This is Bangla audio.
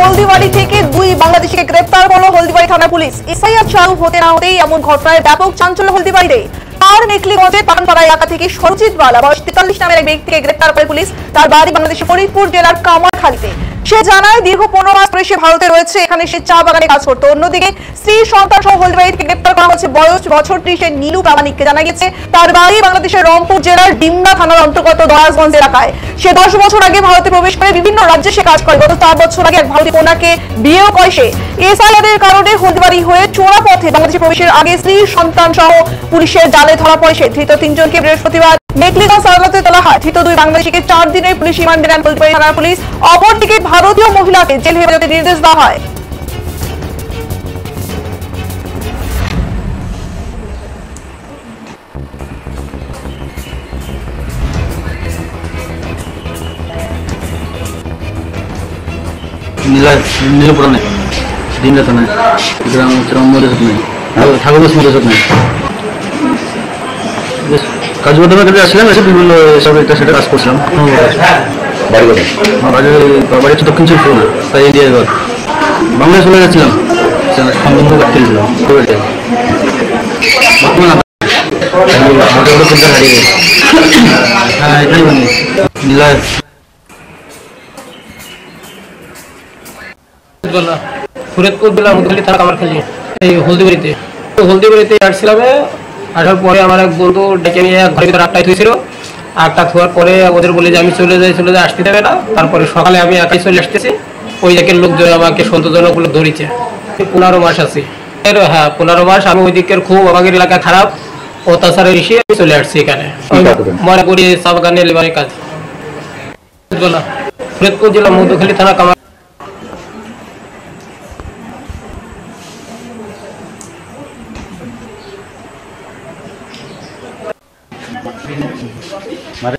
হলদিবাড়ি থেকে 2 বাংলাদেশিকে গ্রেফতার করলো হলদিবাড়ি থানা পুলিশ। এসআইআর চালু হতে না হতেই এমন ঘটনায় ব্যাপক চাঞ্চল্য হলদিবাড়িতে। আর মেকলিগঞ্জের পাঠানপাড়া এলাকা থেকে সরজিৎ বালা বয়স 43 নামের এক ব্যক্তিকে গ্রেফতার করে পুলিশ। তার বাড়ি বাংলাদেশের ফরিদপুর জেলার কামারখালীতে। সে জানায় দীর্ঘ 15 মাস ধরে সে ভারতে রয়েছে, এখানে সে চা বাগানে কাজ করতো। অন্যদিকে স্ত্রী সন্তান সহ হলদিবাড়ি থেকে গ্রেফতার করা হচ্ছে বয়স বছর 30 নীলু প্রামাণিককে। জানা গেছে তার বাড়ি বাংলাদেশের রংপুর জেলার ডিমনা থানার অন্তর্গত দরাজগঞ্জ এলাকায়। সে 10 বছর আগে ভারতে প্রবেশ করে বিভিন্ন রাজ্যে সে কাজ করে। গত 4 বছর আগে এক ভারতীয় কন্যাকে বিয়েও করে সে। এসআইআর এর কারণে হলদিবাড়ি হয়ে চোরা পথে বাংলাদেশে প্রবেশের আগে স্ত্রী সন্তান সহ পুলিশের জালে ধরা পড়ে সে। ধৃত 3 জনকে বৃহস্পতিবার মেকলিগঞ্জ আদালতে তোলা হয়। ধৃত 2 বাংলাদেশিকে 4 দিনের পুলিশ রিমান্ডে নেন হলদিবাড়ি থানার পুলিশ। অপরদিকে ভারতীয় মহিলাকে জেল হেফাজতে নির্দেশ দেওয়া হয়। নীলপুরা নাই, ডিমলাতে নাই, গ্রাম মধ্যে নাই, ঠাকুর মধ্যে নাই। কাজ করতে কাজে আসলাম, এসে বিভিন্ন সব একটা সেটা কাজ করছিলাম। বাড়ি হচ্ছে দক্ষিণ চব্বিশ পরগনা, তাই ইন্ডিয়ার ঘর। বাংলায় চলে যাচ্ছিলাম, সম্বন্ধ কাটতেছিলাম। হ্যাঁ, এটাই মানে নীলা ফরিদপুর জেলা মধুখালী থানা কামারখালী, এই হলদিবাড়িতে আসছিলাম। আসার পরে আমার এক বন্ধু ডেকে নিয়ে ঘরের ভিতরে আটটায় থুয়েছিল। আটটা থোয়ার পরে ওদের বলে যে আমি চলে যাই, আসতে দেবে না। তারপরে সকালে আমি একাই চলে আসতেছি। ওই দিকের লোকজন আমাকে সন্তোষজনকগুলো ধরেছে। 15 মাস আছি। হ্যাঁ, 15 মাস। আমি ওই দিকের খুব আমাদের এলাকা খারাপ, অত্যাচারের এসে আমি চলে আসছি এখানে। মনে করি চা বাগানে লেবারের কাজ। ফরিদপুর জেলা মধুখালী থানা কামার। মানে